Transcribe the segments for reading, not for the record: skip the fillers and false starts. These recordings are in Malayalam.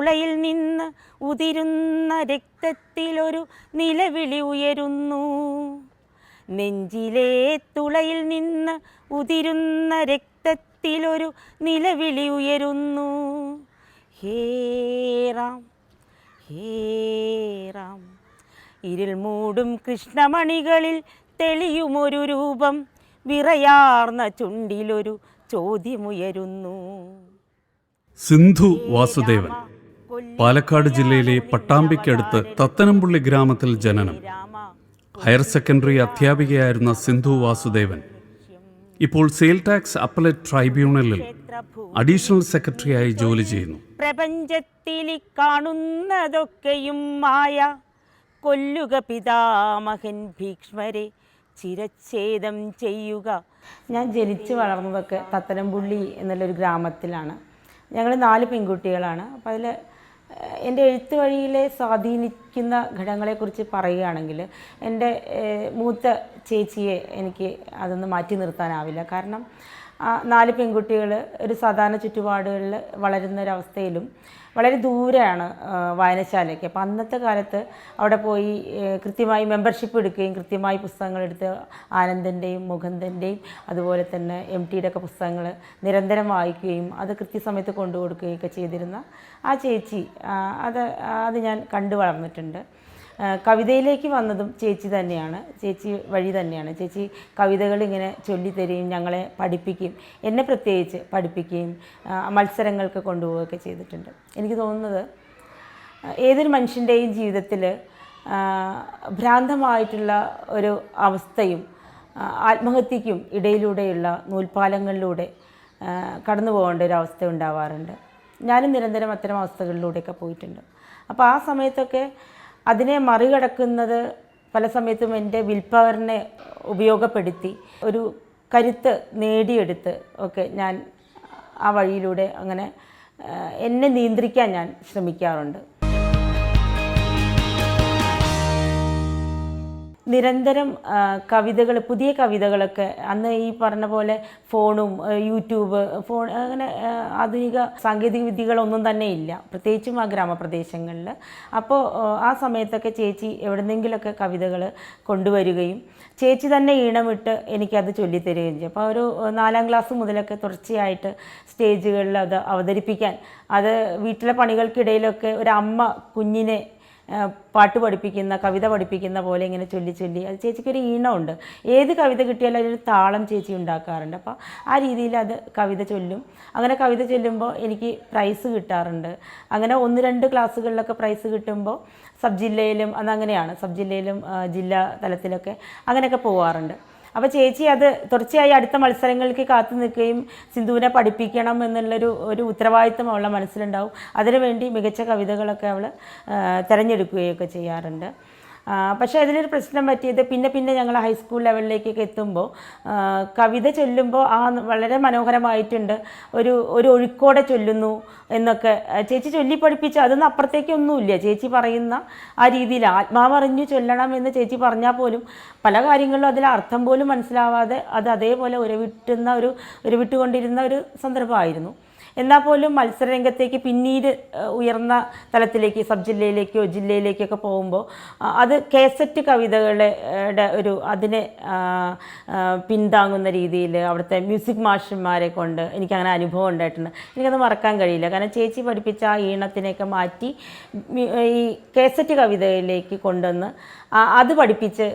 തുളയിൽ നിന്ന് ഉതിരുന്ന രക്തത്തിലൊരു നിലവിളി ഉയരുന്നു. നെഞ്ചിലെ തുളയിൽ നിന്ന് ഉതിരുന്ന രക്തത്തിലൊരു നിലവിളി ഉയരുന്നു. ഹേ റാം ഹേ റാം. ഇരുൾ മൂടും കൃഷ്ണമണികളിൽ തെളിയുമൊരു രൂപം, വിറയാർന്ന ചുണ്ടിലൊരു ചോദ്യമുയരുന്നു. സിന്ധു വാസുദേവൻ, പാലക്കാട് ജില്ലയിലെ പട്ടാമ്പിക്കടുത്ത് തത്തനംപുള്ളി ഗ്രാമത്തിൽ ജനനം. ഹയർ സെക്കൻഡറി അധ്യാപികയായിരുന്ന സിന്ധു വാസുദേവൻ ഇപ്പോൾ സെയിൽ ടാക്സ് അപ്പലേറ്റ് ട്രൈബ്യൂണലിൽ അഡീഷണൽ സെക്രട്ടറിയായി ജോലി ചെയ്യുന്നു. പ്രപഞ്ചത്തിൽ കാണുന്നതൊക്കെയും മായ, കൊല്ലുക പിതാമഹൻ ഭീഷ്മരെ, ചിരച്ഛേദം ചെയ്യുക. ഞാൻ ജനിച്ച് വളർന്നതൊക്കെ തത്തനംപുള്ളി എന്നുള്ളൊരു ഗ്രാമത്തിലാണ്. ഞങ്ങൾ 4 പെൺകുട്ടികളാണ്. അപ്പോൾ അതിൽ എൻ്റെ എഴുത്ത് വഴിയിലെ സ്വാധീനിക്കുന്ന ഘടകങ്ങളെക്കുറിച്ച് പറയുകയാണെങ്കിൽ, എൻ്റെ മൂത്ത ചേച്ചിയെ എനിക്ക് അതൊന്ന് മാറ്റി നിർത്താനാവില്ല. കാരണം 4 പെൺകുട്ടികൾ ഒരു സാധാരണ ചുറ്റുപാടുകളിൽ വളരുന്നൊരവസ്ഥയിലും വളരെ ദൂരെയാണ് വായനശാലയ്ക്ക്. അപ്പോൾ അന്നത്തെ കാലത്ത് അവിടെ പോയി കൃത്യമായി മെമ്പർഷിപ്പ് എടുക്കുകയും കൃത്യമായി പുസ്തകങ്ങളെടുത്ത് ആനന്ദൻ്റെയും മുകുന്ദൻ്റെയും അതുപോലെ തന്നെ MTയുടെ ഒക്കെ പുസ്തകങ്ങൾ നിരന്തരം വായിക്കുകയും അത് കൃത്യസമയത്ത് കൊണ്ടുകൊടുക്കുകയും ഒക്കെ ചെയ്തിരുന്ന ആ ചേച്ചി, അത് ഞാൻ കണ്ടു വളർന്നിട്ടുണ്ട്. കവിതയിലേക്ക് വന്നതും ചേച്ചി തന്നെയാണ്, ചേച്ചി വഴി തന്നെയാണ്. ചേച്ചി കവിതകൾ ഇങ്ങനെ ചൊല്ലിത്തരികയും ഞങ്ങളെ പഠിപ്പിക്കുകയും, എന്നെ പ്രത്യേകിച്ച് പഠിപ്പിക്കുകയും മത്സരങ്ങൾക്ക് കൊണ്ടുപോവുകയൊക്കെ ചെയ്തിട്ടുണ്ട്. എനിക്ക് തോന്നുന്നത് ഏതൊരു മനുഷ്യൻ്റെയും ജീവിതത്തിൽ ഭ്രാന്തമായിട്ടുള്ള ഒരു അവസ്ഥയും ആത്മഹത്യയ്ക്കും ഇടയിലൂടെയുള്ള നൂൽപ്പാലങ്ങളിലൂടെ കടന്നു പോകേണ്ട ഒരു അവസ്ഥ ഉണ്ടാവാറുണ്ട്. ഞാനും നിരന്തരം അത്തരം അവസ്ഥകളിലൂടെയൊക്കെ പോയിട്ടുണ്ട്. അപ്പോൾ ആ സമയത്തൊക്കെ അതിനെ മറികടക്കുന്നത് പല സമയത്തും എൻ്റെ വിൽ പവറിനെ ഉപയോഗപ്പെടുത്തി ഒരു കരുത്ത് നേടിയെടുത്ത് ഒക്കെ ഞാൻ ആ വഴിയിലൂടെ അങ്ങനെ എന്നെ നിയന്ത്രിക്കാൻ ഞാൻ ശ്രമിക്കാറുണ്ട്. നിരന്തരം കവിതകൾ, പുതിയ കവിതകളൊക്കെ, അന്ന് ഈ പറഞ്ഞ പോലെ ഫോണും യൂട്യൂബ്, അങ്ങനെ ആധുനിക സാങ്കേതിക വിദ്യകളൊന്നും തന്നെ ഇല്ല, പ്രത്യേകിച്ചും ആ ഗ്രാമപ്രദേശങ്ങളിൽ. അപ്പോൾ ആ സമയത്തൊക്കെ ചേച്ചി എവിടെന്നെങ്കിലുമൊക്കെ കവിതകൾ കൊണ്ടുവരികയും ചേച്ചി തന്നെ ഈണമിട്ട് എനിക്കത് ചൊല്ലിത്തരികയും ചെയ്യും. അപ്പോൾ ഒരു 4ാം ക്ലാസ് മുതലൊക്കെ തുടർച്ചയായിട്ട് സ്റ്റേജുകളിൽ അത് അവതരിപ്പിക്കാൻ, അത് വീട്ടിലെ പണികൾക്കിടയിലൊക്കെ ഒരു അമ്മ കുഞ്ഞിനെ പാട്ട് പഠിപ്പിക്കുന്ന, കവിത പഠിപ്പിക്കുന്ന പോലെ ഇങ്ങനെ ചൊല്ലി അത് ചേച്ചിക്കൊരു ഈണമുണ്ട്. ഏത് കവിത കിട്ടിയാലും അതിനൊരു താളം ചേച്ചി ഉണ്ടാക്കാറുണ്ട്. അപ്പോൾ ആ രീതിയിൽ അത് കവിത ചൊല്ലും. അങ്ങനെ കവിത ചൊല്ലുമ്പോൾ എനിക്ക് പ്രൈസ് കിട്ടാറുണ്ട്. അങ്ങനെ 1-2 ക്ലാസ്സുകളിലൊക്കെ പ്രൈസ് കിട്ടുമ്പോൾ സബ് ജില്ലയിലും, അതങ്ങനെയാണ്, സബ് ജില്ലയിലും ജില്ലാ തലത്തിലൊക്കെ അങ്ങനെയൊക്കെ പോകാറുണ്ട്. അപ്പോൾ ചേച്ചി അത് തുടർച്ചയായി അടുത്ത മത്സരങ്ങൾക്ക് കാത്തു നിൽക്കുകയും സിന്ധുവിനെ പഠിപ്പിക്കണം എന്നുള്ളൊരു ഉത്തരവാദിത്വം അവളുടെ മനസ്സിലുണ്ടാവും. അതിനുവേണ്ടി മികച്ച കവിതകളൊക്കെ അവൾ തിരഞ്ഞെടുക്കുകയൊക്കെ ചെയ്യാറുണ്ട്. പക്ഷേ അതിനൊരു പ്രശ്നം പറ്റിയത് പിന്നെ ഞങ്ങൾ ഹൈസ്കൂൾ ലെവലിലേക്കൊക്കെ എത്തുമ്പോൾ കവിത ചൊല്ലുമ്പോൾ വളരെ മനോഹരമായിട്ടുണ്ട്, ഒരു ഒഴുക്കോടെ ചൊല്ലുന്നു എന്നൊക്കെ ചേച്ചി ചൊല്ലി പഠിപ്പിച്ച് അതൊന്നും അപ്പുറത്തേക്കൊന്നുമില്ല. ചേച്ചി പറയുന്ന ആ രീതിയിൽ ആത്മാവറിഞ്ഞു ചൊല്ലണം എന്ന് ചേച്ചി പറഞ്ഞാൽ പോലും പല കാര്യങ്ങളിലും അതിൽ അർത്ഥം പോലും മനസ്സിലാവാതെ അത് അതേപോലെ ഉരുവിട്ടുകൊണ്ടിരുന്ന ഒരു സന്ദർഭമായിരുന്നു. എന്നാൽ പോലും മത്സരരംഗത്തേക്ക് പിന്നീട് ഉയർന്ന തലത്തിലേക്ക് സബ് ജില്ലയിലേക്കോ ജില്ലയിലേക്കൊക്കെ പോകുമ്പോൾ അത് കേസറ്റ് കവിതകളുടെ അതിനെ പിന്താങ്ങുന്ന രീതിയിൽ അവിടുത്തെ മ്യൂസിക് മാഷന്മാരെ കൊണ്ട് എനിക്കങ്ങനെ അനുഭവം ഉണ്ടായിട്ടുണ്ട്. എനിക്കത് മറക്കാൻ കഴിയില്ല. കാരണം ചേച്ചി പഠിപ്പിച്ച ആ ഈണത്തിനെയൊക്കെ മാറ്റി ഈ കേസറ്റ് കവിതയിലേക്ക് കൊണ്ടുവന്ന് അത് പഠിപ്പിച്ച്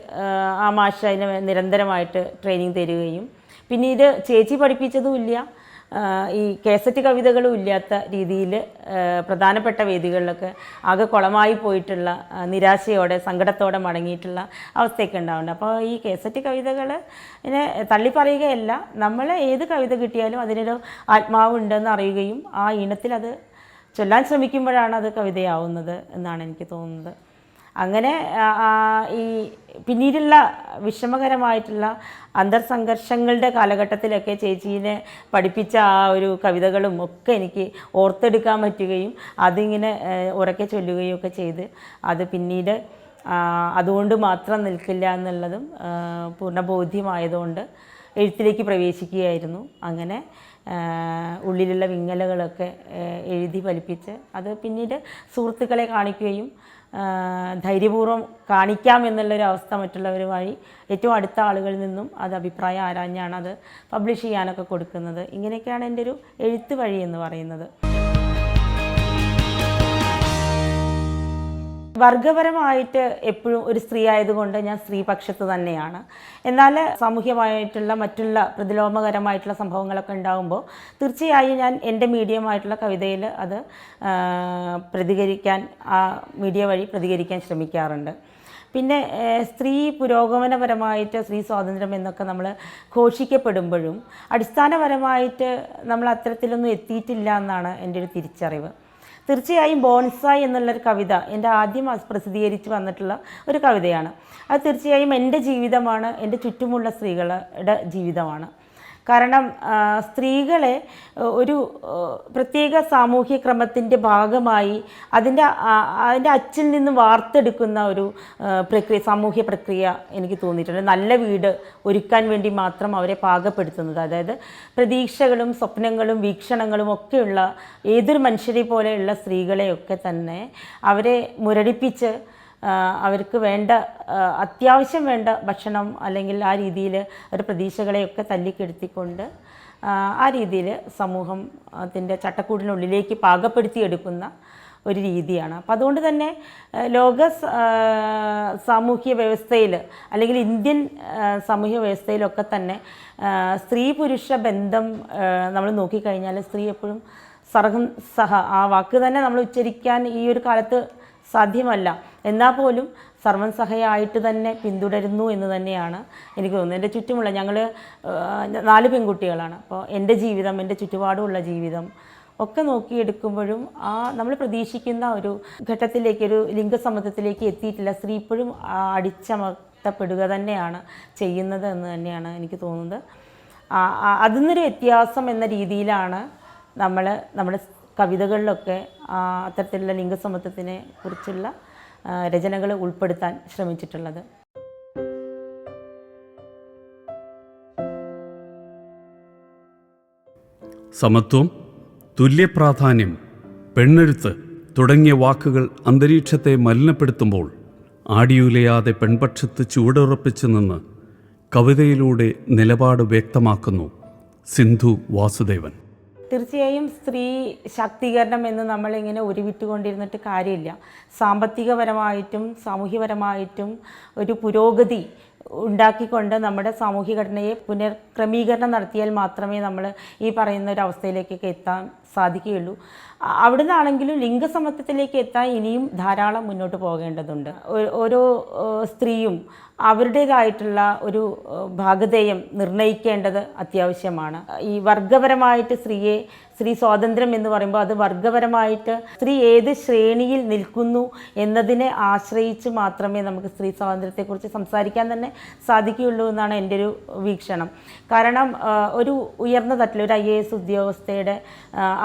ആ മാഷ് അതിന് നിരന്തരമായിട്ട് ട്രെയിനിങ് തരികയും പിന്നീട് ചേച്ചി പഠിപ്പിച്ചതുമില്ല, ഈ കേസറ്റ് കവിതകളും ഇല്ലാത്ത രീതിയിൽ പ്രധാനപ്പെട്ട വേദികളിലൊക്കെ ആകെ കുളമായി പോയിട്ടുള്ള, നിരാശയോടെ സങ്കടത്തോടെ മടങ്ങിയിട്ടുള്ള അവസ്ഥയൊക്കെ ഉണ്ടാവുന്നുണ്ട്. അപ്പോൾ ഈ കേസറ്റ് കവിതകൾ ഇതിനെ തള്ളിപ്പറയുകയല്ല, നമ്മൾ ഏത് കവിത കിട്ടിയാലും അതിനൊരു ആത്മാവുണ്ടെന്ന് അറിയുകയും ആ ഈണത്തിൽ അത് ചൊല്ലാൻ ശ്രമിക്കുമ്പോഴാണ് അത് കവിതയാവുന്നത് എന്നാണ് എനിക്ക് തോന്നുന്നത്. അങ്ങനെ ഈ പിന്നീടുള്ള വിഷമകരമായിട്ടുള്ള അന്തർസംഘർഷങ്ങളുടെ കാലഘട്ടത്തിലൊക്കെ ചേച്ചീനെ പഠിപ്പിച്ച ആ ഒരു കവിതകളും ഒക്കെ എനിക്ക് ഓർത്തെടുക്കാൻ പറ്റുകയും അതിങ്ങനെ ഉറക്കെ ചൊല്ലുകയും ഒക്കെ ചെയ്ത് അത് പിന്നീട് അതുകൊണ്ട് മാത്രം നിൽക്കില്ല എന്നുള്ളതും പൂർണ്ണ ബോധ്യമായതുകൊണ്ട് എഴുത്തിലേക്ക് പ്രവേശിക്കുകയായിരുന്നു. അങ്ങനെ ഉള്ളിലുള്ള വിങ്ങലുകളൊക്കെ എഴുതി ഫലിപ്പിച്ച് അത് പിന്നീട് സുഹൃത്തുക്കളെ കാണിക്കുകയും ധൈര്യപൂർവ്വം കാണിക്കാം എന്നുള്ളൊരു അവസ്ഥ മറ്റുള്ളവരുമായി ഏറ്റവും അടുത്ത ആളുകളിൽ നിന്നും അത് അഭിപ്രായം ആരാഞ്ഞാണ് അത് പബ്ലിഷ് ചെയ്യാനൊക്കെ കൊടുക്കുന്നത്. ഇങ്ങനെയൊക്കെയാണ് എൻ്റെ ഒരു എഴുത്ത് വഴി എന്ന് പറയുന്നത്. വർഗപരമായിട്ട് എപ്പോഴും ഒരു സ്ത്രീ ആയതുകൊണ്ട് ഞാൻ സ്ത്രീപക്ഷത്ത് തന്നെയാണ്. എന്നാൽ സാമൂഹ്യമായിട്ടുള്ള മറ്റുള്ള പ്രതിലോമകരമായിട്ടുള്ള സംഭവങ്ങളൊക്കെ ഉണ്ടാകുമ്പോൾ തീർച്ചയായും ഞാൻ എൻ്റെ മീഡിയമായിട്ടുള്ള കവിതയിൽ അത് പ്രതികരിക്കാൻ ആ മീഡിയ വഴി പ്രതികരിക്കാൻ ശ്രമിക്കാറുണ്ട്. പിന്നെ സ്ത്രീ പുരോഗമനപരമായിട്ട് സ്ത്രീ സ്വാതന്ത്ര്യം എന്നൊക്കെ നമ്മൾ ഘോഷിക്കപ്പെടുമ്പോഴും അടിസ്ഥാനപരമായിട്ട് നമ്മൾ അത്തരത്തിലൊന്നും എത്തിയിട്ടില്ല എന്നാണ് എൻ്റെ ഒരു തിരിച്ചറിവ്. തീർച്ചയായും ബോൺസായി എന്നുള്ളൊരു കവിത എൻ്റെ ആദ്യം പ്രസിദ്ധീകരിച്ച് വന്നിട്ടുള്ള ഒരു കവിതയാണ്. അത് തീർച്ചയായും എൻ്റെ ജീവിതമാണ്, എൻ്റെ ചുറ്റുമുള്ള സ്ത്രീകളുടെ ജീവിതമാണ്. കാരണം സ്ത്രീകളെ ഒരു പ്രത്യേക സാമൂഹ്യ ക്രമത്തിൻ്റെ ഭാഗമായി അതിൻ്റെ അച്ചിൽ നിന്ന് വാർത്തെടുക്കുന്ന ഒരു സാമൂഹ്യ പ്രക്രിയ എനിക്ക് തോന്നിയിട്ടുണ്ട്. നല്ല വീട് ഒരുക്കാൻ വേണ്ടി മാത്രം അവരെ പാകപ്പെടുത്തുന്നത്, അതായത് പ്രതീക്ഷകളും സ്വപ്നങ്ങളും വീക്ഷണങ്ങളും ഒക്കെയുള്ള ഏതൊരു മനുഷ്യരെ പോലെയുള്ള സ്ത്രീകളെയൊക്കെ തന്നെ അവരെ മുരടിപ്പിച്ച് അവർക്ക് വേണ്ട അത്യാവശ്യം വേണ്ട ഭക്ഷണം അല്ലെങ്കിൽ ആ രീതിയിൽ ഒരു പ്രതീക്ഷകളെയൊക്കെ തല്ലിക്കെടുത്തിക്കൊണ്ട് ആ രീതിയിൽ സമൂഹത്തിൻ്റെ ചട്ടക്കൂടിനുള്ളിലേക്ക് പാകപ്പെടുത്തിയെടുക്കുന്ന ഒരു രീതിയാണ്. അപ്പോൾ അതുകൊണ്ട് തന്നെ ലോക സാമൂഹ്യ വ്യവസ്ഥയിൽ അല്ലെങ്കിൽ ഇന്ത്യൻ സാമൂഹ്യ വ്യവസ്ഥയിലൊക്കെ തന്നെ സ്ത്രീ പുരുഷ ബന്ധം നമ്മൾ നോക്കിക്കഴിഞ്ഞാൽ സ്ത്രീ എപ്പോഴും സർവംസഹ ആ വാക്ക് തന്നെ നമ്മൾ ഉച്ചരിക്കാൻ ഈ ഒരു കാലത്ത് സാധ്യമല്ല. എന്നാൽ പോലും സർവംസഹയായിട്ട് തന്നെ പിന്തുടരുന്നു എന്ന് തന്നെയാണ് എനിക്ക് തോന്നുന്നത്. എൻ്റെ ചുറ്റുമുള്ള ഞങ്ങൾ 4 പെൺകുട്ടികളാണ്. അപ്പോൾ എൻ്റെ ജീവിതം, എൻ്റെ ചുറ്റുപാടുമുള്ള ജീവിതം ഒക്കെ നോക്കിയെടുക്കുമ്പോഴും നമ്മൾ പ്രതീക്ഷിക്കുന്ന ഒരു ഘട്ടത്തിലേക്ക്, ഒരു ലിംഗസമത്വത്തിലേക്ക് എത്തിയിട്ടില്ല. സ്ത്രീ ഇപ്പോഴും അടിച്ചമർത്തപ്പെടുക തന്നെയാണ് ചെയ്യുന്നത് എന്ന് തന്നെയാണ് എനിക്ക് തോന്നുന്നത്. അതിൽ നിന്നൊരു വ്യത്യാസം എന്ന രീതിയിലാണ് നമ്മുടെ കവിതകളിലൊക്കെ അത്തരത്തിലുള്ള ലിംഗസമത്വത്തിനെ കുറിച്ചുള്ള രചനകൾ ഉൾപ്പെടുത്താൻ ശ്രമിച്ചിട്ടുള്ളത്. സമത്വം, തുല്യപ്രാധാന്യം, പെണ്ണെഴുത്ത് തുടങ്ങിയ വാക്കുകൾ അന്തരീക്ഷത്തെ മലിനപ്പെടുത്തുമ്പോൾ ആടിയുലയാതെ പെൺപക്ഷത്ത് ചുവടുറപ്പിച്ചു നിന്ന് കവിതയിലൂടെ നിലപാട് വ്യക്തമാക്കുന്നു സിന്ധു വാസുദേവൻ. തീർച്ചയായും സ്ത്രീ ശാക്തീകരണം എന്ന് നമ്മളിങ്ങനെ ഉരുവിട്ടുകൊണ്ടിരുന്നിട്ട് കാര്യമില്ല. സാമ്പത്തികപരമായിട്ടും സാമൂഹ്യപരമായിട്ടും ഒരു പുരോഗതി ഉണ്ടാക്കിക്കൊണ്ട് നമ്മുടെ സാമൂഹ്യ ഘടനയെ പുനർക്രമീകരണം നടത്തിയാൽ മാത്രമേ നമ്മൾ ഈ പറയുന്ന ഒരു അവസ്ഥയിലേക്കൊക്കെ എത്താൻ സാധിക്കുകയുള്ളൂ. അവിടെ നിന്നാണെങ്കിലും ലിംഗസമത്വത്തിലേക്ക് എത്താൻ ഇനിയും ധാരാളം മുന്നോട്ട് പോകേണ്ടതുണ്ട്. ഓരോ സ്ത്രീയും അവരുടേതായിട്ടുള്ള ഒരു ഭാഗധേയം നിർണ്ണയിക്കേണ്ടത് അത്യാവശ്യമാണ്. ഈ വർഗപരമായിട്ട് സ്ത്രീ സ്വാതന്ത്ര്യം എന്ന് പറയുമ്പോൾ അത് വർഗപരമായിട്ട് സ്ത്രീ ഏത് ശ്രേണിയിൽ നിൽക്കുന്നു എന്നതിനെ ആശ്രയിച്ച് മാത്രമേ നമുക്ക് സ്ത്രീ സ്വാതന്ത്ര്യത്തെക്കുറിച്ച് സംസാരിക്കാൻ തന്നെ സാധിക്കുകയുള്ളൂ എന്നാണ് എൻ്റെ ഒരു വീക്ഷണം. കാരണം ഒരു ഉയർന്ന തട്ടിൽ ഒരു IAS ഉദ്യോഗസ്ഥയുടെ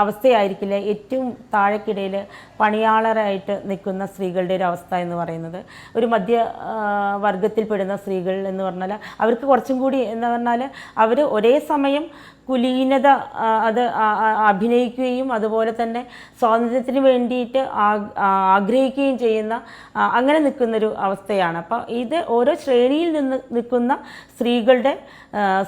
അവസ്ഥയായിരിക്കില്ല ഏറ്റവും താഴെക്കിടയിൽ പണിയാളരായിട്ട് നിൽക്കുന്ന സ്ത്രീകളുടെ ഒരു അവസ്ഥ എന്ന് പറയുന്നത്. ഒരു മധ്യവർഗത്തിൽപ്പെടുന്ന സ്ത്രീകൾ എന്ന് പറഞ്ഞാൽ അവർക്ക് കുറച്ചും കൂടി എന്ന് പറഞ്ഞാൽ അവർ ഒരേ സമയം കുലീനത അത് അഭിനയിക്കുകയും അതുപോലെ തന്നെ സ്വാതന്ത്ര്യത്തിന് വേണ്ടിയിട്ട് ആഗ്രഹിക്കുകയും ചെയ്യുന്ന അങ്ങനെ നിൽക്കുന്നൊരു അവസ്ഥയാണ്. അപ്പോൾ ഇത് ഓരോ ശ്രേണിയിൽ നിന്ന് നിൽക്കുന്ന സ്ത്രീകളുടെ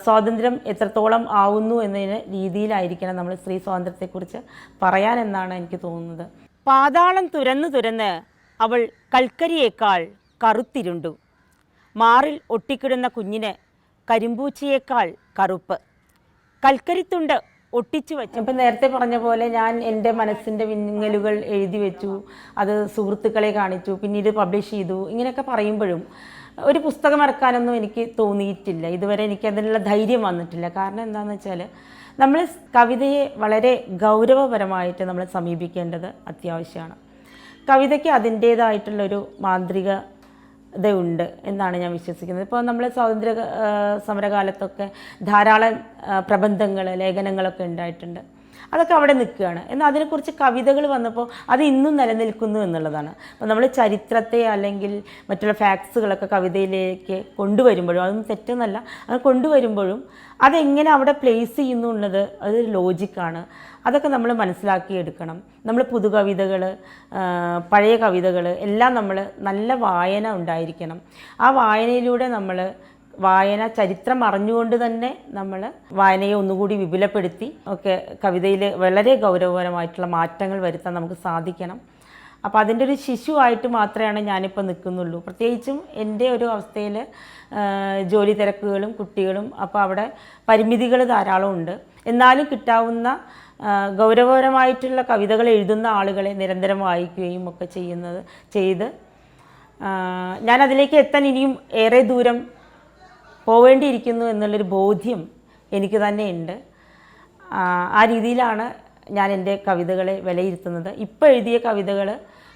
സ്വാതന്ത്ര്യം എത്രത്തോളം ആവുന്നു എന്നതിന് രീതിയിലായിരിക്കണം നമ്മൾ സ്ത്രീ സ്വാതന്ത്ര്യത്തെക്കുറിച്ച് പറയാനെന്നാണ് എനിക്ക് തോന്നുന്നത്. പാതാളം തുരന്ന് അവൾ കൽക്കരിയേക്കാൾ കറുത്തിരുണ്ടു. മാറിൽ ഒട്ടിക്കിടുന്ന കുഞ്ഞിന് കരിമ്പൂച്ചയേക്കാൾ കറുപ്പ്. കൽക്കരിത്തുണ്ട് ഒട്ടിച്ചു വെച്ചു. ഇപ്പം നേരത്തെ പറഞ്ഞ പോലെ ഞാൻ എൻ്റെ മനസ്സിൻ്റെ വിങ്ങലുകൾ എഴുതി വെച്ചു, അത് സുഹൃത്തുക്കളെ കാണിച്ചു, പിന്നീട് പബ്ലിഷ് ചെയ്തു. ഇങ്ങനെയൊക്കെ പറയുമ്പോഴും ഒരു പുസ്തകം ഇറക്കാനൊന്നും എനിക്ക് തോന്നിയിട്ടില്ല. ഇതുവരെ എനിക്ക് അതിനുള്ള ധൈര്യം വന്നിട്ടില്ല. കാരണം എന്താണെന്ന് വെച്ചാൽ നമ്മൾ കവിതയെ വളരെ ഗൗരവപരമായിട്ട് നമ്മൾ സമീപിക്കേണ്ടത് അത്യാവശ്യമാണ്. കവിതയ്ക്ക് അതിൻ്റേതായിട്ടുള്ളൊരു മാന്ത്രികതയുണ്ട് എന്നാണ് ഞാൻ വിശ്വസിക്കുന്നത്. ഇപ്പോൾ നമ്മൾ സ്വാതന്ത്ര്യ സമരകാലത്തൊക്കെ ധാരാളം പ്രബന്ധങ്ങൾ, ലേഖനങ്ങളൊക്കെ ഉണ്ടായിട്ടുണ്ട്. അതൊക്കെ അവിടെ നിൽക്കുകയാണ്. എന്നാൽ അതിനെക്കുറിച്ച് കവിതകൾ വന്നപ്പോൾ അത് ഇന്നും നിലനിൽക്കുന്നു എന്നുള്ളതാണ്. അപ്പോൾ നമ്മൾ ചരിത്രത്തെ അല്ലെങ്കിൽ മറ്റുള്ള ഫാക്ട്സുകളൊക്കെ കവിതയിലേക്ക് കൊണ്ടുവരുമ്പോഴും, അതൊന്നും തെറ്റെന്നല്ല, അത് കൊണ്ടുവരുമ്പോഴും അതെങ്ങനെ അവിടെ പ്ലേസ് ചെയ്യുന്നു എന്നുള്ളത് അതൊരു ലോജിക്കാണ്. അതൊക്കെ നമ്മൾ മനസ്സിലാക്കിയെടുക്കണം. നമ്മൾ പുതുകവിതകൾ, പഴയ കവിതകൾ എല്ലാം നമ്മൾ നല്ല വായന ഉണ്ടായിരിക്കണം. ആ വായനയിലൂടെ നമ്മൾ ചരിത്രം അറിഞ്ഞുകൊണ്ട് തന്നെ നമ്മൾ വായനയെ ഒന്നുകൂടി വിപുലപ്പെടുത്തി ഒക്കെ കവിതയിൽ വളരെ ഗൗരവപരമായിട്ടുള്ള മാറ്റങ്ങൾ വരുത്താൻ നമുക്ക് സാധിക്കണം. അപ്പോൾ അതിൻ്റെ ഒരു ശിശുവായിട്ട് മാത്രമാണ് ഞാനിപ്പോൾ നിൽക്കുന്നുള്ളൂ. പ്രത്യേകിച്ചും എൻ്റെ ഒരു അവസ്ഥയിൽ ജോലി തിരക്കുകളും കുട്ടികളും, അപ്പോൾ അവിടെ പരിമിതികൾ ധാരാളം ഉണ്ട്. എന്നാലും കിട്ടാവുന്ന ഗൗരവപരമായിട്ടുള്ള കവിതകൾ എഴുതുന്ന ആളുകളെ നിരന്തരം വായിക്കുകയും ഒക്കെ ചെയ്ത് ഞാനതിലേക്ക് എത്താൻ ഇനിയും ഏറെ ദൂരം പോവേണ്ടിയിരിക്കുന്നു എന്നുള്ളൊരു ബോധ്യം എനിക്ക് തന്നെ ഉണ്ട്. ആ രീതിയിലാണ് ഞാൻ എൻ്റെ കവിതകളെ വിലയിരുത്തുന്നത്. ഇപ്പോൾ എഴുതിയ കവിതകൾ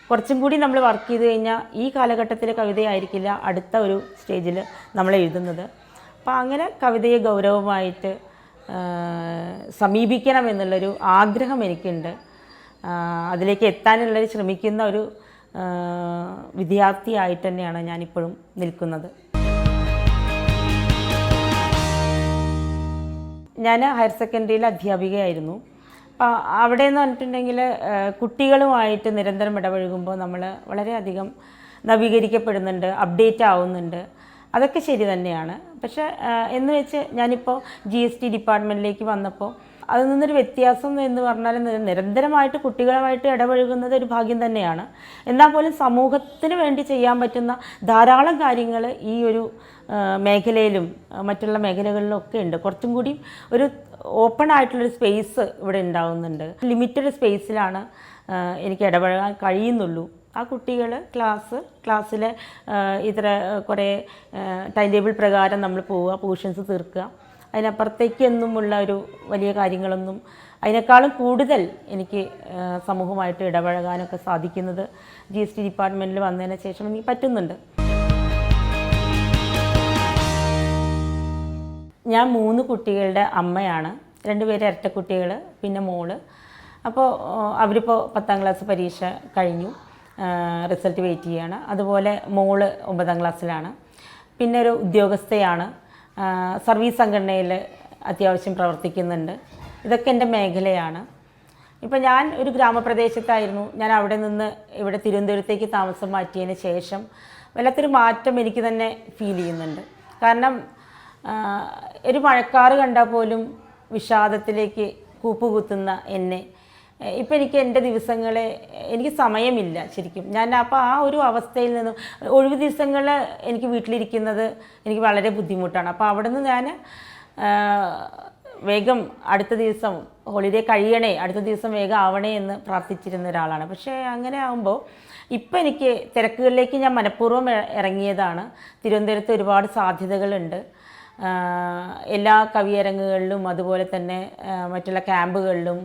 കുറച്ചും കൂടി നമ്മൾ വർക്ക് ചെയ്ത് കഴിഞ്ഞാൽ ഈ കാലഘട്ടത്തിലെ കവിതയായിരിക്കില്ല അടുത്ത ഒരു സ്റ്റേജിൽ നമ്മൾ എഴുതുന്നത്. അപ്പോൾ അങ്ങനെ കവിതയെ ഗൗരവമായിട്ട് സമീപിക്കണം എന്നുള്ളൊരു ആഗ്രഹം എനിക്കുണ്ട്. അതിലേക്ക് എത്താനുള്ളൊരു ശ്രമിക്കുന്ന ഒരു വിദ്യാർത്ഥിയായിട്ട് തന്നെയാണ് ഞാനിപ്പോഴും നിൽക്കുന്നത്. ഞാൻ ഹയർ സെക്കൻഡറിയിലെ അധ്യാപികയായിരുന്നു. അപ്പോൾ അവിടെ എന്ന് പറഞ്ഞിട്ടുണ്ടെങ്കിൽ കുട്ടികളുമായിട്ട് നിരന്തരം ഇടപഴകുമ്പോൾ നമ്മൾ വളരെയധികം നവീകരിക്കപ്പെടുന്നുണ്ട്, അപ്ഡേറ്റ് ആവുന്നുണ്ട്. അതൊക്കെ ശരി തന്നെയാണ്. പക്ഷേ എന്ന് വെച്ച് ഞാനിപ്പോൾ GST ഡിപ്പാർട്ട്മെൻറ്റിലേക്ക് വന്നപ്പോൾ അതിൽ നിന്നൊരു വ്യത്യാസം എന്ന് പറഞ്ഞാൽ നിരന്തരമായിട്ട് കുട്ടികളുമായിട്ട് ഇടപഴകുന്നത് ഒരു ഭാഗ്യം തന്നെയാണ്. എന്നാൽ പോലും സമൂഹത്തിന് വേണ്ടി ചെയ്യാൻ പറ്റുന്ന ധാരാളം കാര്യങ്ങൾ ഈ ഒരു മേഖലയിലും മറ്റുള്ള മേഖലകളിലും ഒക്കെ ഉണ്ട്. കുറച്ചും കൂടി ഒരു ഓപ്പൺ ആയിട്ടുള്ളൊരു സ്പേസ് ഇവിടെ ഉണ്ടാവുന്നുണ്ട്. ലിമിറ്റഡ് സ്പേസിലാണ് എനിക്ക് ഇടപഴകാൻ കഴിയുന്നുള്ളൂ. ആ കുട്ടികൾ ക്ലാസ്സിലെ ഇത്ര കുറേ ടൈം ടേബിൾ പ്രകാരം നമ്മൾ പോവുക, പോർഷൻസ് തീർക്കുക, അതിനപ്പുറത്തേക്കൊന്നുമുള്ള ഒരു വലിയ കാര്യങ്ങളൊന്നും, അതിനേക്കാളും കൂടുതൽ എനിക്ക് സമൂഹമായിട്ട് ഇടപഴകാനൊക്കെ സാധിക്കുന്നത് GST ഡിപ്പാർട്ട്മെൻറ്റിൽ വന്നതിന് ശേഷം എനിക്ക് പറ്റുന്നുണ്ട്. ഞാൻ 3 കുട്ടികളുടെ അമ്മയാണ്. 2 പേര് ഇരട്ടക്കുട്ടികൾ, പിന്നെ മോള്. അപ്പോൾ അവരിപ്പോൾ 10ാം ക്ലാസ് പരീക്ഷ കഴിഞ്ഞു, റിസൾട്ട് വെയിറ്റ് ചെയ്യുകയാണ്. അതുപോലെ മോള് 9ാം ക്ലാസ്സിലാണ്. പിന്നെ ഒരു ഉദ്യോഗസ്ഥയാണ്, സർവീസ് സംഘടനയിൽ അത്യാവശ്യം പ്രവർത്തിക്കുന്നുണ്ട്. ഇതൊക്കെ എൻ്റെ മേഖലയാണ്. ഇപ്പോൾ ഞാൻ ഒരു ഗ്രാമപ്രദേശത്തായിരുന്നു. ഞാൻ അവിടെ നിന്ന് ഇവിടെ തിരുവനന്തപുരത്തേക്ക് താമസം മാറ്റിയതിന് ശേഷം വല്ലാത്തൊരു മാറ്റം എനിക്ക് തന്നെ ഫീൽ ചെയ്യുന്നുണ്ട്. കാരണം ഒരു മഴക്കാറ് കണ്ടാൽ പോലും വിഷാദത്തിലേക്ക് കൂപ്പുകുത്തുന്ന എന്നെ ഇപ്പം എനിക്ക് എൻ്റെ ദിവസങ്ങളെ എനിക്ക് സമയമില്ല ശരിക്കും. ഞാൻ അപ്പോൾ ആ ഒരു അവസ്ഥയിൽ നിന്നും ഒഴിവ് ദിവസങ്ങൾ എനിക്ക് വീട്ടിലിരിക്കുന്നത് എനിക്ക് വളരെ ബുദ്ധിമുട്ടാണ്. അപ്പോൾ അവിടെ നിന്ന് ഞാൻ വേഗം അടുത്ത ദിവസം ഹോളിഡേ കഴിയണേ, അടുത്ത ദിവസം വേഗം ആവണേ എന്ന് പ്രാർത്ഥിച്ചിരുന്ന ഒരാളാണ്. പക്ഷേ അങ്ങനെ ആകുമ്പോൾ ഇപ്പം എനിക്ക് തിരക്കുകളിലേക്ക് ഞാൻ മനഃപൂർവ്വം ഇറങ്ങിയതാണ്. തിരുവനന്തപുരത്ത് ഒരുപാട് സാധ്യതകളുണ്ട്. എല്ലാ കവിയരങ്ങുകളിലും അതുപോലെ തന്നെ മറ്റുള്ള ക്യാമ്പുകളിലും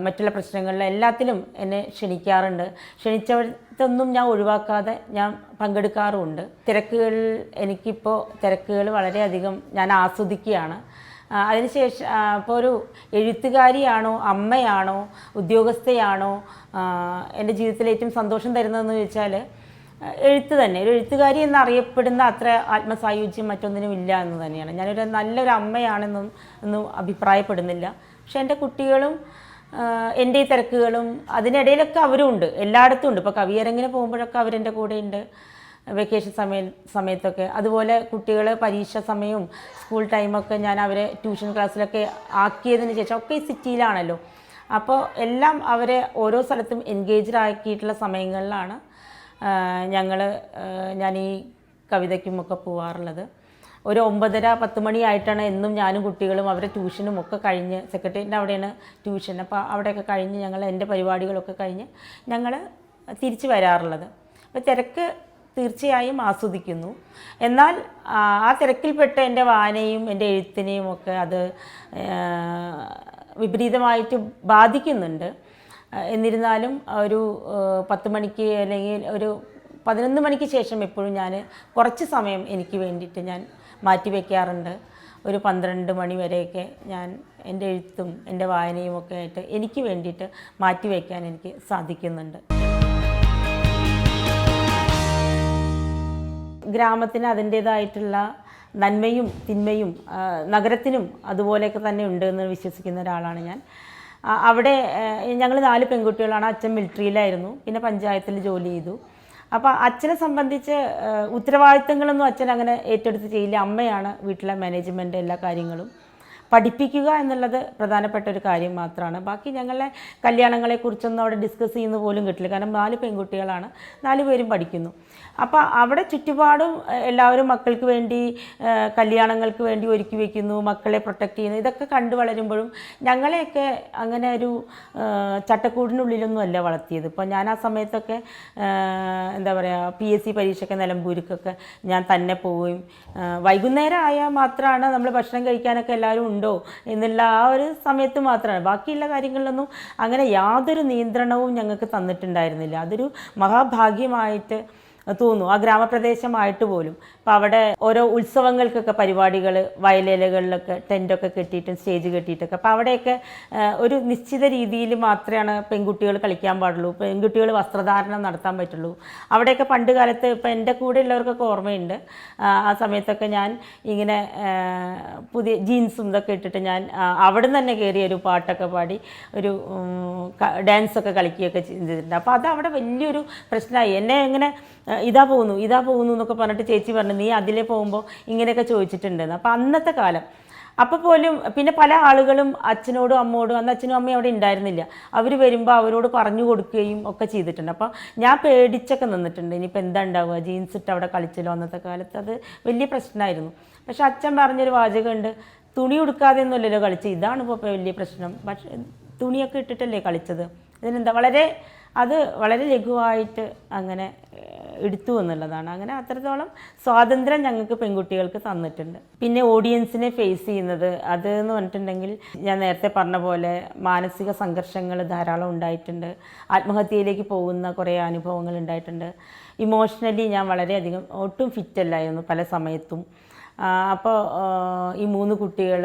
മറ്റുള്ള പ്രശ്നങ്ങളിലും എല്ലാത്തിലും എന്നെ ക്ഷണിക്കാറുണ്ട്. ക്ഷണിച്ചവർക്കൊന്നും ഞാൻ ഒഴിവാക്കാതെ ഞാൻ പങ്കെടുക്കാറുമുണ്ട്. എനിക്കിപ്പോൾ തിരക്കുകൾ വളരെയധികം ഞാൻ ആസ്വദിക്കുകയാണ്. അതിനുശേഷം ഇപ്പോൾ ഒരു എഴുത്തുകാരിയാണോ, അമ്മയാണോ, ഉദ്യോഗസ്ഥയാണോ എൻ്റെ ജീവിതത്തിൽ ഏറ്റവും സന്തോഷം തരുന്നതെന്ന് ചോദിച്ചാൽ എഴുത്ത് തന്നെ. ഒരു എഴുത്തുകാരി എന്നറിയപ്പെടുന്ന അത്ര ആത്മസായുജ്യം മറ്റൊന്നിനും ഇല്ല എന്ന് തന്നെയാണ്. ഞാനൊരു നല്ലൊരു അമ്മയാണെന്നും അഭിപ്രായപ്പെടുന്നില്ല. പക്ഷെ എൻ്റെ കുട്ടികളും എൻ്റെ ഈ തിരക്കുകളും അതിനിടയിലൊക്കെ അവരും ഉണ്ട്, എല്ലായിടത്തും ഉണ്ട്. ഇപ്പോൾ കവിയരങ്ങിന് പോകുമ്പോഴൊക്കെ അവരെൻ്റെ കൂടെ ഉണ്ട്, വെക്കേഷൻ സമയത്തൊക്കെ. അതുപോലെ കുട്ടികൾ പരീക്ഷ സമയവും സ്കൂൾ ടൈമൊക്കെ ഞാൻ അവരെ ട്യൂഷൻ ക്ലാസ്സിലൊക്കെ ആക്കിയതിന് ശേഷം ഒക്കെ ഈ സിറ്റിയിലാണല്ലോ. അപ്പോൾ എല്ലാം അവരെ ഓരോ സ്ഥലത്തും എൻഗേജ്ഡ് ആക്കിയിട്ടുള്ള സമയങ്ങളിലാണ് ഞാൻ ഈ കവിതയ്ക്കുമൊക്കെ പോവാറുള്ളത്. ഒരു 9:30-10 മണിയായിട്ടാണ് എന്നും ഞാനും കുട്ടികളും അവരെ ട്യൂഷനും ഒക്കെ കഴിഞ്ഞ്, സെക്രട്ടേറിയറ്റിൻ്റെ അവിടെയാണ് ട്യൂഷൻ, അപ്പോൾ അവിടെയൊക്കെ കഴിഞ്ഞ് ഞങ്ങൾ എൻ്റെ പരിപാടികളൊക്കെ കഴിഞ്ഞ് ഞങ്ങൾ തിരിച്ച് വരാറുള്ളത്. അപ്പോൾ തിരക്ക് തീർച്ചയായും ആസ്വദിക്കുന്നു. എന്നാൽ ആ തിരക്കിൽപ്പെട്ട എൻ്റെ വായനയും എൻ്റെ എഴുത്തിനെയും ഒക്കെ അത് വിപരീതമായിട്ട് ബാധിക്കുന്നുണ്ട്. എന്നിരുന്നാലും ഒരു 10 മണിക്ക് അല്ലെങ്കിൽ ഒരു 11 മണിക്ക് ശേഷം എപ്പോഴും ഞാൻ കുറച്ച് സമയം എനിക്ക് വേണ്ടിയിട്ട് ഞാൻ മാറ്റി വയ്ക്കാറുണ്ട്. ഒരു 12 മണി വരെയൊക്കെ ഞാൻ എൻ്റെ എഴുത്തും എൻ്റെ വായനയും ഒക്കെ ആയിട്ട് എനിക്ക് വേണ്ടിയിട്ട് മാറ്റിവെക്കാൻ എനിക്ക് സാധിക്കുന്നുണ്ട്. ഗ്രാമത്തിന് അതിൻ്റേതായിട്ടുള്ള നന്മയും തിന്മയും നഗരത്തിനും അതുപോലെയൊക്കെ തന്നെ ഉണ്ട് എന്ന് വിശ്വസിക്കുന്ന ഒരാളാണ് ഞാൻ. അവിടെ ഞങ്ങൾ 4 പെൺകുട്ടികളാണ്. അച്ഛൻ മിലിറ്ററിയിലായിരുന്നു, പിന്നെ പഞ്ചായത്തിൽ ജോലി ചെയ്തു. അപ്പോൾ അച്ഛനെ സംബന്ധിച്ച് ഉത്തരവാദിത്തങ്ങളൊന്നും അച്ഛൻ അങ്ങനെ ഏറ്റെടുത്ത് ചെയ്യില്ല. അമ്മയാണ് വീട്ടിലെ മാനേജ്മെൻറ്റ് എല്ലാ കാര്യങ്ങളും. പഠിപ്പിക്കുക എന്നുള്ളത് പ്രധാനപ്പെട്ട ഒരു കാര്യം മാത്രമാണ്. ബാക്കി ഞങ്ങളെ കല്യാണങ്ങളെക്കുറിച്ചൊന്നും അവിടെ ഡിസ്കസ് ചെയ്യുന്ന പോലും കിട്ടില്ല. കാരണം 4 പെൺകുട്ടികളാണ്, 4 പേരും പഠിക്കുന്നു. അപ്പോൾ അവിടെ ചുറ്റുപാടും എല്ലാവരും മക്കൾക്ക് വേണ്ടി കല്യാണങ്ങൾക്ക് വേണ്ടി ഒരുക്കി വയ്ക്കുന്നു, മക്കളെ പ്രൊട്ടക്റ്റ് ചെയ്യുന്നു. ഇതൊക്കെ കണ്ടു വളരുമ്പോഴും ഞങ്ങളെയൊക്കെ അങ്ങനെ ഒരു ചട്ടക്കൂടിനുള്ളിലൊന്നും അല്ല വളർത്തിയത്. ഇപ്പോൾ ഞാൻ ആ സമയത്തൊക്കെ എന്താ പറയുക, PSC പരീക്ഷയ്ക്ക് നിലമ്പൂർക്കൊക്കെ ഞാൻ തന്നെ പോവുകയും വൈകുന്നേരം ആയാൽ മാത്രമാണ് നമ്മൾ ഭക്ഷണം കഴിക്കാനൊക്കെ എല്ലാവരും ഉണ്ടോ എന്നുള്ള ആ ഒരു സമയത്ത് മാത്രമാണ്. ബാക്കിയുള്ള കാര്യങ്ങളിലൊന്നും അങ്ങനെ യാതൊരു നിയന്ത്രണവും ഞങ്ങൾക്ക് തന്നിട്ടുണ്ടായിരുന്നില്ല. അതൊരു മഹാഭാഗ്യമായിട്ട് തോന്നുന്നു, ആ ഗ്രാമപ്രദേശമായിട്ട് പോലും. അപ്പോൾ അവിടെ ഓരോ ഉത്സവങ്ങൾക്കൊക്കെ പരിപാടികൾ വയലേലകളിലൊക്കെ ടെൻറ്റൊക്കെ കെട്ടിയിട്ടും സ്റ്റേജ് കെട്ടിയിട്ടൊക്കെ, അപ്പോൾ അവിടെയൊക്കെ ഒരു നിശ്ചിത രീതിയിൽ മാത്രമാണ് പെൺകുട്ടികൾ കളിക്കാൻ പാടുള്ളൂ, പെൺകുട്ടികൾ വസ്ത്രധാരണം നടത്താൻ പറ്റുള്ളൂ. അവിടെയൊക്കെ പണ്ട് കാലത്ത് ഇപ്പോൾ എൻ്റെ കൂടെ ഉള്ളവർക്കൊക്കെ ഓർമ്മയുണ്ട്, ആ സമയത്തൊക്കെ ഞാൻ ഇങ്ങനെ പുതിയ ജീൻസും ഇതൊക്കെ ഇട്ടിട്ട് ഞാൻ അവിടെ നിന്ന് തന്നെ കയറി ഒരു പാട്ടൊക്കെ പാടി ഒരു ഡാൻസൊക്കെ കളിക്കുകയൊക്കെ ചെയ്തിട്ടുണ്ട്. അപ്പോൾ അത് അവിടെ വലിയൊരു പ്രശ്നമായി. എന്നെ ഇങ്ങനെ ഇതാ പോകുന്നു എന്നൊക്കെ പറഞ്ഞിട്ട് ചേച്ചി പറഞ്ഞു, നീ അതിലേ പോകുമ്പോൾ ഇങ്ങനെയൊക്കെ ചോദിച്ചിട്ടുണ്ടെന്ന്. അപ്പോൾ അന്നത്തെ കാലം അപ്പോൾ പോലും പിന്നെ പല ആളുകളും അച്ഛനോടും അമ്മോടും, അന്ന് അച്ഛനും അമ്മയും അവിടെ ഉണ്ടായിരുന്നില്ല, അവർ വരുമ്പോൾ അവരോട് പറഞ്ഞു കൊടുക്കുകയും ഒക്കെ ചെയ്തിട്ടുണ്ട്. അപ്പോൾ ഞാൻ പേടിച്ചൊക്കെ നിന്നിട്ടുണ്ട്, ഇനിയിപ്പോൾ എന്താ ഉണ്ടാവുക, ജീൻസ് ഇട്ട് അവിടെ കളിച്ചല്ലോ. അന്നത്തെ കാലത്ത് അത് വലിയ പ്രശ്നമായിരുന്നു. പക്ഷെ അച്ഛൻ പറഞ്ഞൊരു വാചകമുണ്ട്, തുണി ഉടുക്കാതെ ഒന്നുമല്ലല്ലോ കളിച്ചത്, ഇതാണ് ഇപ്പോൾ വലിയ പ്രശ്നം. പക്ഷേ തുണിയൊക്കെ ഇട്ടിട്ടല്ലേ കളിച്ചത്, ഇതിനെന്താ, വളരെ ലഘുവായിട്ട് അങ്ങനെ എടുത്തു എന്നുള്ളതാണ്. അങ്ങനെ അത്രത്തോളം സ്വാതന്ത്ര്യം ഞങ്ങൾക്ക് പെൺകുട്ടികൾക്ക് തന്നിട്ടുണ്ട്. പിന്നെ ഓഡിയൻസിനെ ഫേസ് ചെയ്യുന്നത് അതെന്ന് പറഞ്ഞിട്ടുണ്ടെങ്കിൽ, ഞാൻ നേരത്തെ പറഞ്ഞ പോലെ മാനസിക സംഘർഷങ്ങൾ ധാരാളം ഉണ്ടായിട്ടുണ്ട്, ആത്മഹത്യയിലേക്ക് പോകുന്ന കുറേ അനുഭവങ്ങൾ ഉണ്ടായിട്ടുണ്ട്. ഇമോഷണലി ഞാൻ വളരെയധികം ഒട്ടും ഫിറ്റല്ലായിരുന്നു പല സമയത്തും. അപ്പോൾ ഈ 3 കുട്ടികൾ,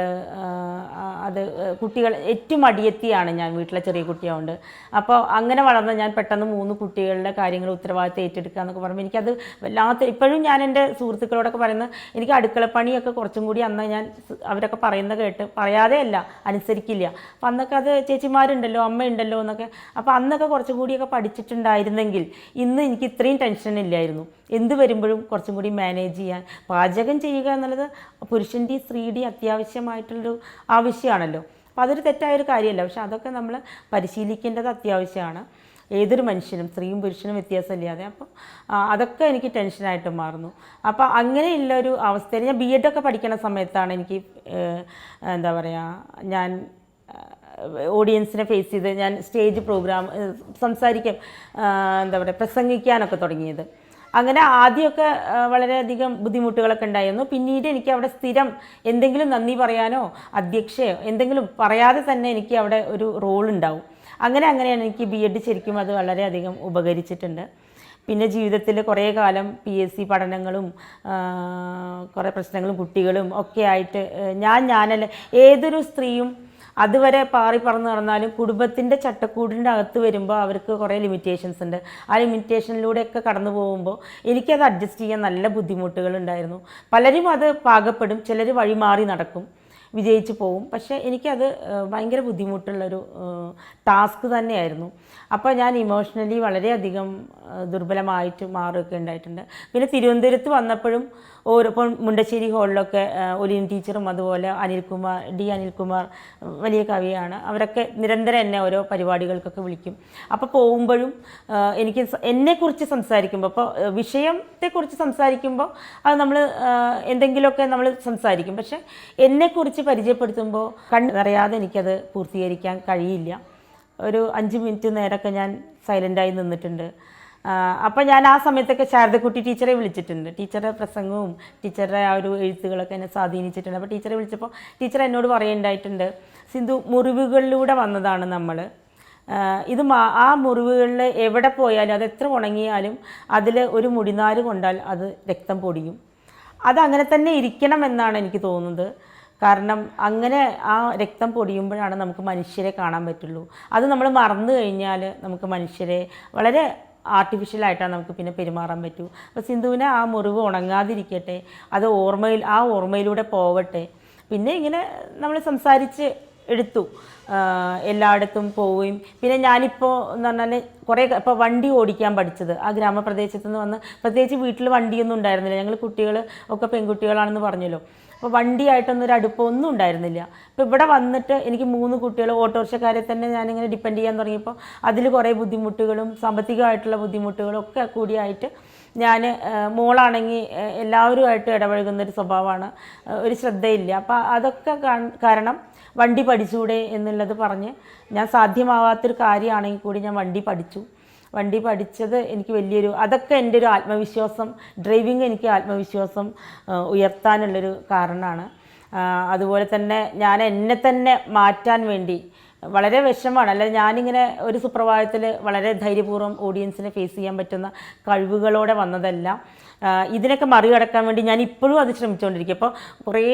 കുട്ടികൾ ഏറ്റവും അടിയെത്തിയാണ് ഞാൻ, വീട്ടിലെ ചെറിയ കുട്ടിയാവുണ്ട്. അപ്പോൾ അങ്ങനെ വളർന്ന ഞാൻ പെട്ടെന്ന് 3 കുട്ടികളുടെ കാര്യങ്ങൾ ഉത്തരവാദിത്തം ഏറ്റെടുക്കുക എന്നൊക്കെ പറയുമ്പോൾ എനിക്കത് വല്ലാത്ത, ഇപ്പോഴും ഞാൻ എൻ്റെ സുഹൃത്തുക്കളോടൊക്കെ പറയുന്നത്, എനിക്ക് അടുക്കളപ്പണിയൊക്കെ കുറച്ചും കൂടി അന്ന് ഞാൻ അവരൊക്കെ പറയുന്നത് കേട്ട് പറയാതെ അല്ല, അനുസരിക്കില്ല. അപ്പം അന്നൊക്കെ അത് ചേച്ചിമാരുണ്ടല്ലോ, അമ്മയുണ്ടല്ലോ എന്നൊക്കെ, അപ്പോൾ അന്നൊക്കെ കുറച്ചും കൂടിയൊക്കെ പഠിച്ചിട്ടുണ്ടായിരുന്നെങ്കിൽ ഇന്ന് എനിക്ക് ഇത്രയും ടെൻഷൻ ഇല്ലായിരുന്നു. എന്ത് വരുമ്പോഴും കുറച്ചും കൂടി മാനേജ് ചെയ്യാൻ, പാചകം ചെയ്യുക എന്നുള്ളത് പുരുഷൻ്റെയും സ്ത്രീയുടെയും അത്യാവശ്യമായിട്ടുള്ളൊരു ആവശ്യമാണല്ലോ. അപ്പോൾ അതൊരു തെറ്റായൊരു കാര്യമല്ല. പക്ഷെ അതൊക്കെ നമ്മൾ പരിശീലിക്കേണ്ടത് അത്യാവശ്യമാണ്, ഏതൊരു മനുഷ്യനും, സ്ത്രീയും പുരുഷനും വ്യത്യാസമില്ലാതെ. അപ്പോൾ അതൊക്കെ എനിക്ക് ടെൻഷനായിട്ട് മാറുന്നു. അപ്പോൾ അങ്ങനെയുള്ളൊരു അവസ്ഥയിൽ ഞാൻ B.Ed ഒക്കെ പഠിക്കുന്ന സമയത്താണ് എനിക്ക് എന്താ പറയുക, ഞാൻ ഓഡിയൻസിനെ ഫേസ് ചെയ്ത് ഞാൻ സ്റ്റേജ് പ്രോഗ്രാം സംസാരിക്കാൻ, എന്താ പറയുക, പ്രസംഗിക്കാനൊക്കെ തുടങ്ങിയത്. അങ്ങനെ ആദ്യമൊക്കെ വളരെയധികം ബുദ്ധിമുട്ടുകളൊക്കെ ഉണ്ടായിരുന്നു. പിന്നീട് എനിക്ക് അവിടെ സ്ഥിരം എന്തെങ്കിലും നന്ദി പറയാനോ അധ്യക്ഷയോ എന്തെങ്കിലും പറയാതെ തന്നെ എനിക്ക് അവിടെ ഒരു റോൾ ഉണ്ടാവും. അങ്ങനെയാണ് എനിക്ക് B.Ed ശരിക്കും അത് വളരെയധികം ഉപകരിച്ചിട്ടുണ്ട്. പിന്നെ ജീവിതത്തിൽ കുറേ കാലം PSC പഠനങ്ങളും കുറേ പ്രശ്നങ്ങളും കുട്ടികളും ഒക്കെ ആയിട്ട് ഞാനല്ല, ഏതൊരു സ്ത്രീയും അതുവരെ പാറി പറന്ന് നടന്നാലും കുടുംബത്തിൻ്റെ ചട്ടക്കൂടിൻ്റെ അകത്ത് വരുമ്പോൾ അവർക്ക് കുറേ ലിമിറ്റേഷൻസ് ഉണ്ട്. ആ ലിമിറ്റേഷനിലൂടെയൊക്കെ കടന്നു പോകുമ്പോൾ എനിക്കത് അഡ്ജസ്റ്റ് ചെയ്യാൻ നല്ല ബുദ്ധിമുട്ടുകളുണ്ടായിരുന്നു. പലരും അത് പാകപ്പെടും, ചിലർ വഴിമാറി നടക്കും, വിജയിച്ചു പോവും. പക്ഷേ എനിക്കത് ഭയങ്കര ബുദ്ധിമുട്ടുള്ളൊരു ടാസ്ക് തന്നെയായിരുന്നു. അപ്പോൾ ഞാൻ ഇമോഷണലി വളരെയധികം ദുർബലമായിട്ട് മാറുകയൊക്കെ ഉണ്ടായിട്ടുണ്ട്. പിന്നെ തിരുവനന്തപുരത്ത് വന്നപ്പോഴും ഇപ്പോൾ മുണ്ടശ്ശേരി ഹോളിലൊക്കെ ഒലിയൻ ടീച്ചറും അതുപോലെ അനിൽകുമാർ വലിയ കവിയാണ്, അവരൊക്കെ നിരന്തരം എന്നെ ഓരോ പരിപാടികൾക്കൊക്കെ വിളിക്കും. അപ്പോൾ പോകുമ്പോഴും എനിക്ക് എന്നെക്കുറിച്ച് സംസാരിക്കുമ്പോൾ, അപ്പോൾ വിഷയത്തെക്കുറിച്ച് സംസാരിക്കുമ്പോൾ അത് നമ്മൾ എന്തെങ്കിലുമൊക്കെ നമ്മൾ സംസാരിക്കും. പക്ഷേ എന്നെക്കുറിച്ച് പരിചയപ്പെടുത്തുമ്പോൾ കണ്ണറിയാതെ എനിക്കത് പൂർത്തീകരിക്കാൻ കഴിയില്ല. ഒരു 5 മിനിറ്റ് നേരമൊക്കെ ഞാൻ സൈലൻ്റായി നിന്നിട്ടുണ്ട്. അപ്പോൾ ഞാൻ ആ സമയത്തൊക്കെ ശാരദക്കുട്ടി ടീച്ചറെ വിളിച്ചിട്ടുണ്ട്. ടീച്ചറുടെ പ്രസംഗവും ടീച്ചറുടെ ആ ഒരു എഴുത്തുകളൊക്കെ എന്നെ സ്വാധീനിച്ചിട്ടുണ്ട്. അപ്പോൾ ടീച്ചറെ വിളിച്ചപ്പോൾ ടീച്ചർ എന്നോട് പറയുണ്ടായിട്ടുണ്ട്, സിന്ധു, മുറിവുകളിലൂടെ വന്നതാണ് നമ്മൾ. ഇത് ആ മുറിവുകളിൽ എവിടെ പോയാലും അത് എത്ര ഉണങ്ങിയാലും അതിൽ ഒരു മുടിനാര് കൊണ്ടാൽ അത് രക്തം പൊടിയും. അതങ്ങനെ തന്നെ ഇരിക്കണം എന്നാണ് എനിക്ക് തോന്നുന്നത്. കാരണം അങ്ങനെ ആ രക്തം പൊടിയുമ്പോഴാണ് നമുക്ക് മനുഷ്യരെ കാണാൻ പറ്റുള്ളൂ. അത് നമ്മൾ മറന്നു കഴിഞ്ഞാൽ നമുക്ക് മനുഷ്യരെ വളരെ ആർട്ടിഫിഷ്യലായിട്ടാണ് നമുക്ക് പിന്നെ പെരുമാറാൻ പറ്റൂ. അപ്പോൾ സിന്ധുവിനെ ആ മുറിവ് ഉണങ്ങാതിരിക്കട്ടെ, അത് ഓർമ്മയിലൂടെ പോവട്ടെ. പിന്നെ ഇങ്ങനെ നമ്മൾ സംസാരിച്ച് എടുത്തു, എല്ലായിടത്തും പോവുകയും പിന്നെ ഞാനിപ്പോൾ എന്ന് പറഞ്ഞാൽ കുറേ ഇപ്പോൾ വണ്ടി ഓടിക്കാൻ പഠിച്ചത് ആ ഗ്രാമപ്രദേശത്ത് നിന്ന് വന്ന്, പ്രത്യേകിച്ച് വീട്ടിൽ വണ്ടിയൊന്നും ഉണ്ടായിരുന്നില്ല. ഞങ്ങൾ കുട്ടികൾ ഒക്കെ പെൺകുട്ടികളാണെന്ന് പറഞ്ഞല്ലോ. അപ്പോൾ വണ്ടിയായിട്ടൊന്നും ഒരു അടുപ്പമൊന്നും ഉണ്ടായിരുന്നില്ല. ഇപ്പോൾ ഇവിടെ വന്നിട്ട് എനിക്ക് 3 കുട്ടികൾ, ഓട്ടോറിക്ഷക്കാരെ തന്നെ ഞാനിങ്ങനെ ഡിപ്പെൻഡ് ചെയ്യാൻ തുടങ്ങിയപ്പോൾ അതിൽ കുറേ ബുദ്ധിമുട്ടുകളും സാമ്പത്തികമായിട്ടുള്ള ബുദ്ധിമുട്ടുകളും ഒക്കെ കൂടിയായിട്ട് ഞാൻ, മോളാണെങ്കിൽ എല്ലാവരുമായിട്ട് ഇടപഴകുന്നൊരു സ്വഭാവമാണ്, ഒരു ശ്രദ്ധയില്ല. അപ്പോൾ അതൊക്കെ കാരണം വണ്ടി പഠിച്ചൂടെ എന്നുള്ളത് പറഞ്ഞ് ഞാൻ സാധ്യമാവാത്തൊരു കാര്യമാണെങ്കിൽ കൂടി ഞാൻ വണ്ടി പഠിച്ചത് എനിക്ക് വലിയൊരു, അതൊക്കെ എൻ്റെ ഒരു ആത്മവിശ്വാസം, ഡ്രൈവിങ് എനിക്ക് ആത്മവിശ്വാസം ഉയർത്താനുള്ളൊരു കാരണമാണ്. അതുപോലെ തന്നെ ഞാൻ എന്നെ തന്നെ മാറ്റാൻ വേണ്ടി വളരെ വിഷമമാണ്. അല്ല, ഞാനിങ്ങനെ ഒരു സുപ്രഭാതത്തിൽ വളരെ ധൈര്യപൂർവ്വം ഓഡിയൻസിനെ ഫേസ് ചെയ്യാൻ പറ്റുന്ന കഴിവുകളോടെ വന്നതല്ല. ഇതിനൊക്കെ മറികടക്കാൻ വേണ്ടി ഞാൻ ഇപ്പോഴും അത് ശ്രമിച്ചുകൊണ്ടിരിക്കും. അപ്പോൾ കുറേ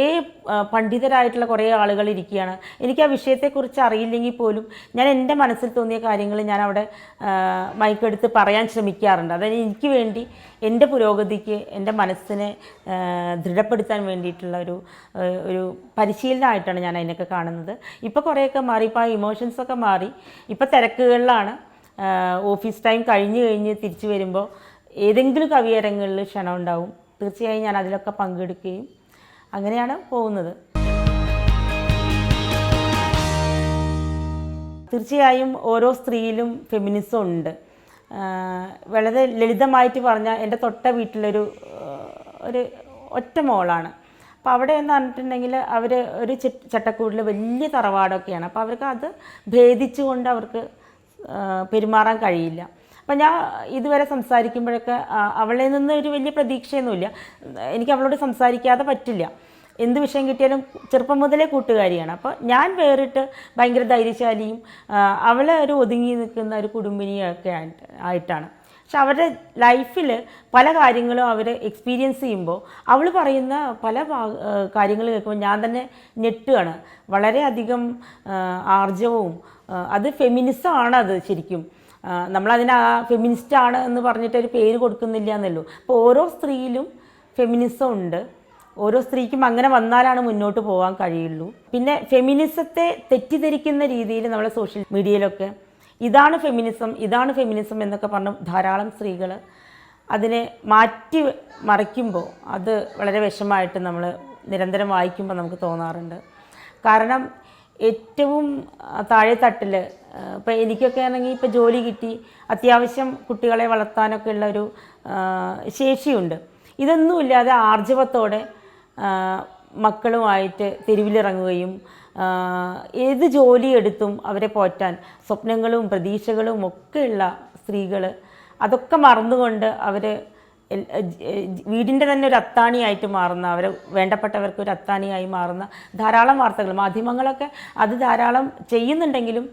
പണ്ഡിതരായിട്ടുള്ള കുറേ ആളുകൾ ഇരിക്കുകയാണ്. എനിക്ക് ആ വിഷയത്തെക്കുറിച്ച് അറിയില്ലെങ്കിൽ പോലും ഞാൻ എൻ്റെ മനസ്സിൽ തോന്നിയ കാര്യങ്ങൾ ഞാൻ അവിടെ മൈക്കെടുത്ത് പറയാൻ ശ്രമിക്കാറുണ്ട്. അതായത് എനിക്ക് വേണ്ടി, എൻ്റെ പുരോഗതിക്ക്, എൻ്റെ മനസ്സിനെ ദൃഢപ്പെടുത്താൻ വേണ്ടിയിട്ടുള്ള ഒരു പരിശീലനമായിട്ടാണ് ഞാൻ അതിനൊക്കെ കാണുന്നത്. ഇപ്പോൾ കുറേയൊക്കെ മാറി, ഇപ്പോൾ ആ ഇമോഷൻസൊക്കെ മാറി. ഇപ്പോൾ തിരക്കുകളിലാണ്. ഓഫീസ് ടൈം കഴിഞ്ഞ് തിരിച്ചു വരുമ്പോൾ ഏതെങ്കിലും കവിയരങ്ങളിൽ ക്ഷണം ഉണ്ടാവും. തീർച്ചയായും ഞാൻ അതിലൊക്കെ പങ്കെടുക്കുകയും അങ്ങനെയാണ് പോകുന്നത്. തീർച്ചയായും ഓരോ സ്ത്രീയിലും ഫെമിനിസം ഉണ്ട്. വളരെ ലളിതമായിട്ട് പറഞ്ഞാൽ എൻ്റെ തൊട്ട വീട്ടിലൊരു ഒറ്റ മോളാണ്. അപ്പോൾ അവിടെ എന്ന് പറഞ്ഞിട്ടുണ്ടെങ്കിൽ അവർ ഒരു ചട്ടക്കൂടിൽ വലിയ തറവാടൊക്കെയാണ്. അപ്പോൾ അവർക്ക് അത് ഭേദിച്ചുകൊണ്ട് അവർക്ക് പെരുമാറാൻ കഴിയില്ല. അപ്പം ഞാൻ ഇതുവരെ സംസാരിക്കുമ്പോഴൊക്കെ അവളിൽ നിന്ന് ഒരു വലിയ പ്രതീക്ഷയൊന്നുമില്ല. എനിക്ക് അവളോട് സംസാരിക്കാതെ പറ്റില്ല. എന്ത് വിഷയം കിട്ടിയാലും ചെറുപ്പം മുതലേ കൂട്ടുകാരിയാണ്. അപ്പോൾ ഞാൻ വേറിട്ട് ഭയങ്കര ധൈര്യശാലിയും അവൾ ഒരു ഒതുങ്ങി നിൽക്കുന്ന ഒരു കുടുംബിനിയൊക്കെ ആയിട്ടാണ്. പക്ഷെ അവരുടെ ലൈഫിൽ പല കാര്യങ്ങളും അവർ എക്സ്പീരിയൻസ് ചെയ്യുമ്പോൾ അവൾ പറയുന്ന പല കാര്യങ്ങൾ കേൾക്കുമ്പോൾ ഞാൻ തന്നെ ഞെട്ടുകയാണ്. വളരെയധികം ആർജവവും, അത് ഫെമിനിസമാണ്. അത് ശരിക്കും നമ്മളതിന് ഫെമിനിസ്റ്റാണ് എന്ന് പറഞ്ഞിട്ട് ഒരു പേര് കൊടുക്കുന്നില്ല എന്നല്ലോ. അപ്പോൾ ഓരോ സ്ത്രീയിലും ഫെമിനിസം ഉണ്ട്. ഓരോ സ്ത്രീക്കും അങ്ങനെ വന്നാലാണ് മുന്നോട്ട് പോകാൻ കഴിയുള്ളൂ. പിന്നെ ഫെമിനിസത്തെ തെറ്റിദ്ധരിക്കുന്ന രീതിയിൽ നമ്മളെ സോഷ്യൽ മീഡിയയിലൊക്കെ ഇതാണ് ഫെമിനിസം എന്നൊക്കെ പറഞ്ഞ് ധാരാളം സ്ത്രീകൾ അതിനെ മാറ്റി മറിക്കുമ്പോൾ അത് വളരെ വിഷമമായിട്ട് നമ്മൾ നിരന്തരം വായിക്കുമ്പോൾ നമുക്ക് തോന്നാറുണ്ട്. കാരണം ഏറ്റവും താഴെ തട്ടിൽ ഇപ്പോൾ എനിക്കൊക്കെ ആണെങ്കിൽ ഇപ്പോൾ ജോലി കിട്ടി, അത്യാവശ്യം കുട്ടികളെ വളർത്താനൊക്കെ ഉള്ളൊരു ശേഷിയുണ്ട്. ഇതൊന്നുമില്ലാതെ ആർജവത്തോടെ മക്കളുമായിട്ട് തെരുവിലിറങ്ങുകയും ഏത് ജോലിയെടുത്തും അവരെ പോറ്റാൻ സ്വപ്നങ്ങളും പ്രതീക്ഷകളും ഒക്കെയുള്ള സ്ത്രീകൾ അതൊക്കെ മറന്നുകൊണ്ട് അവർ വീടിൻ്റെ തന്നെ ഒരു അത്താണിയായിട്ട് മാറുന്ന, അവർ വേണ്ടപ്പെട്ടവർക്ക് ഒരു അത്താണിയായി മാറുന്ന ധാരാളം വാർത്തകൾ മാധ്യമങ്ങളൊക്കെ അത് ധാരാളം ചെയ്യുന്നുണ്ടെങ്കിലും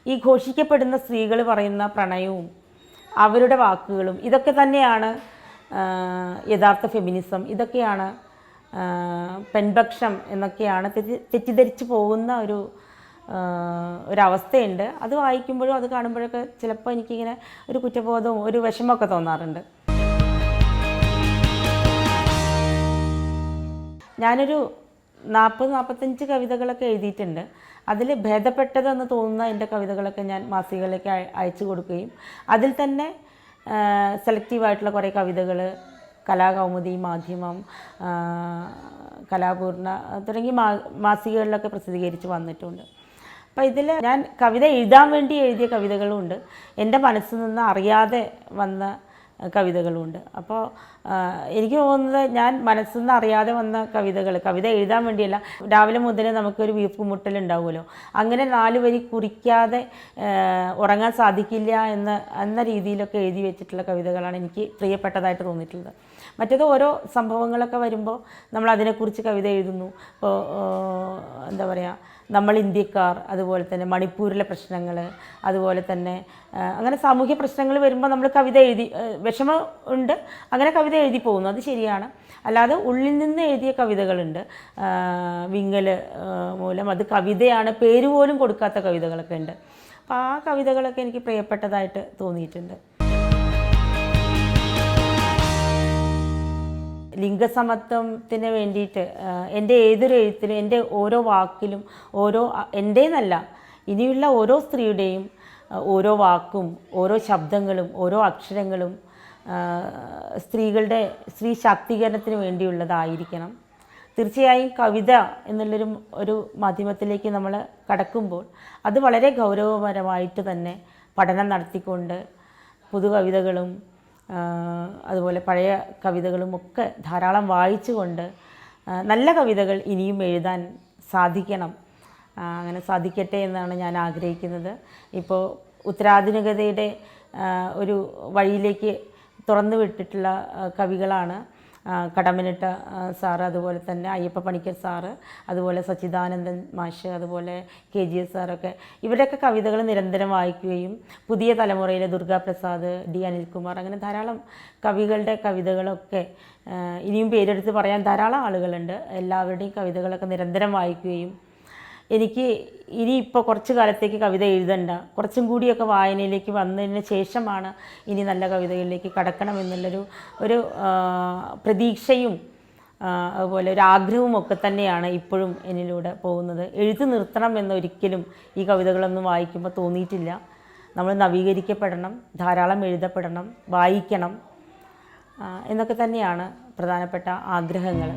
ഈ ഘോഷിക്കപ്പെടുന്ന സ്ത്രീകൾ പറയുന്ന പ്രണയവും അവരുടെ വാക്കുകളും ഇതൊക്കെ തന്നെയാണ് യഥാർത്ഥ ഫെമിനിസം. ഇതൊക്കെയാണ് പെൺപക്ഷം എന്നൊക്കെയാണ് തെറ്റിദ്ധരിച്ച് പോകുന്ന ഒരവസ്ഥയുണ്ട്. അത് വായിക്കുമ്പോഴും അത് കാണുമ്പോഴൊക്കെ ചിലപ്പോൾ എനിക്കിങ്ങനെ ഒരു കുറ്റബോധവും ഒരു വിഷമമൊക്കെ തോന്നാറുണ്ട്. ഞാനൊരു 40-45 കവിതകളൊക്കെ എഴുതിയിട്ടുണ്ട്. അതിൽ ഭേദപ്പെട്ടതെന്ന് തോന്നുന്ന എൻ്റെ കവിതകളൊക്കെ ഞാൻ മാസികകളിലേക്ക് അയച്ചു കൊടുക്കുകയും അതിൽ തന്നെ സെലക്റ്റീവായിട്ടുള്ള കുറേ കവിതകൾ കലാകൗമുദി, മാധ്യമം, കലാപൂർണ തുടങ്ങി മാസികകളിലൊക്കെ പ്രസിദ്ധീകരിച്ച് വന്നിട്ടുണ്ട്. അപ്പോൾ ഇതിൽ ഞാൻ കവിത എഴുതാൻ വേണ്ടി എഴുതിയ കവിതകളുമുണ്ട്, എൻ്റെ മനസ്സിൽ നിന്ന് അറിയാതെ വന്ന കവിതകളുമുണ്ട്. അപ്പോൾ എനിക്ക് തോന്നുന്നത് ഞാൻ മനസ്സിൽ നിന്ന് അറിയാതെ വന്ന കവിത എഴുതാൻ വേണ്ടിയല്ല, രാവിലെ മുതൽ നമുക്കൊരു വീർപ്പുമുട്ടലുണ്ടാവുമല്ലോ, അങ്ങനെ 4 വരി കുറിക്കാതെ ഉറങ്ങാൻ സാധിക്കില്ല എന്ന രീതിയിലൊക്കെ എഴുതി വെച്ചിട്ടുള്ള കവിതകളാണ് എനിക്ക് പ്രിയപ്പെട്ടതായിട്ട് തോന്നിയിട്ടുള്ളത്. മറ്റേത് ഓരോ സംഭവങ്ങളൊക്കെ വരുമ്പോൾ നമ്മൾ അതിനെക്കുറിച്ച് കവിത എഴുതുന്നു. ഇപ്പോൾ എന്താ പറയുക, നമ്മൾ ഇന്ത്യക്കാർ, അതുപോലെ തന്നെ മണിപ്പൂരിലെ പ്രശ്നങ്ങൾ, അതുപോലെ തന്നെ അങ്ങനെ സാമൂഹ്യ പ്രശ്നങ്ങൾ വരുമ്പോൾ നമ്മൾ കവിത എഴുതി, വിഷമം ഉണ്ട്, അങ്ങനെ കവിത എഴുതി പോകുന്നു, അത് ശരിയാണ്. അല്ലാതെ ഉള്ളിൽ നിന്ന് എഴുതിയ കവിതകളുണ്ട്, വിങ്ങൽ മൂലം അത് കവിതയാണ്, പേര് പോലും കൊടുക്കാത്ത കവിതകളൊക്കെ ഉണ്ട്. അപ്പോൾ ആ കവിതകളൊക്കെ എനിക്ക് പ്രിയപ്പെട്ടതായിട്ട് തോന്നിയിട്ടുണ്ട്. ലിംഗസമത്വത്തിന് വേണ്ടിയിട്ട് എൻ്റെ ഏതൊരു എഴുത്തിലും, എൻ്റെ ഓരോ വാക്കിലും, എൻ്റേന്നല്ല, ഇനിയുള്ള ഓരോ സ്ത്രീയുടെയും ഓരോ വാക്കും, ഓരോ ശബ്ദങ്ങളും, ഓരോ അക്ഷരങ്ങളും സ്ത്രീ ശാക്തീകരണത്തിന് വേണ്ടിയുള്ളതായിരിക്കണം. തീർച്ചയായും കവിത ഒരു മാധ്യമത്തിലേക്ക് നമ്മൾ കടക്കുമ്പോൾ അത് വളരെ ഗൗരവപരമായിട്ട് തന്നെ പഠനം നടത്തിക്കൊണ്ട് പുതുകവിതകളും അതുപോലെ പഴയ കവിതകളും ഒക്കെ ധാരാളം വായിച്ചുകൊണ്ട് നല്ല കവിതകൾ ഇനിയും എഴുതാൻ സാധിക്കണം. അങ്ങനെ സാധിക്കട്ടെ എന്നാണ് ഞാൻ ആഗ്രഹിക്കുന്നത്. ഇപ്പോൾ ഉത്തരാധുനികതയുടെ ഒരു വഴിയിലേക്ക് തുറന്നു വിട്ടിട്ടുള്ള കവികളാണ് കടമ്മനിട്ട സാറ്, അതുപോലെ തന്നെ അയ്യപ്പ പണിക്കർ സാറ്, അതുപോലെ സച്ചിദാനന്ദൻ മാഷ്, അതുപോലെ KGS സാറൊക്കെ. ഇവരുടെയൊക്കെ കവിതകൾ നിരന്തരം വായിക്കുകയും പുതിയ തലമുറയിലെ ദുർഗാപ്രസാദ്, D അനിൽകുമാർ, അങ്ങനെ ധാരാളം കവികളുടെ കവിതകളൊക്കെ ഇനിയും പേരെടുത്ത് പറയാൻ ധാരാളം ആളുകളുണ്ട്. എല്ലാവരുടെയും കവിതകളൊക്കെ നിരന്തരം വായിക്കുകയും എനിക്ക് ഇനിയിപ്പോൾ കുറച്ച് കാലത്തേക്ക് കവിത എഴുതണ്ട, കുറച്ചും കൂടിയൊക്കെ വായനയിലേക്ക് വന്നതിന് ശേഷമാണ് ഇനി നല്ല കവിതകളിലേക്ക് കടക്കണമെന്നുള്ളൊരു പ്രതീക്ഷയും അതുപോലെ ഒരു ആഗ്രഹവും ഒക്കെ തന്നെയാണ് ഇപ്പോഴും എന്നിലൂടെ പോകുന്നത്. എഴുത്ത് നിർത്തണം എന്നൊരിക്കലും ഈ കവിതകളൊന്നും വായിക്കുമ്പോൾ തോന്നിയിട്ടില്ല. നമ്മൾ നവീകരിക്കപ്പെടണം, ധാരാളം എഴുതപ്പെടണം, വായിക്കണം എന്നൊക്കെ തന്നെയാണ് പ്രധാനപ്പെട്ട ആഗ്രഹങ്ങൾ.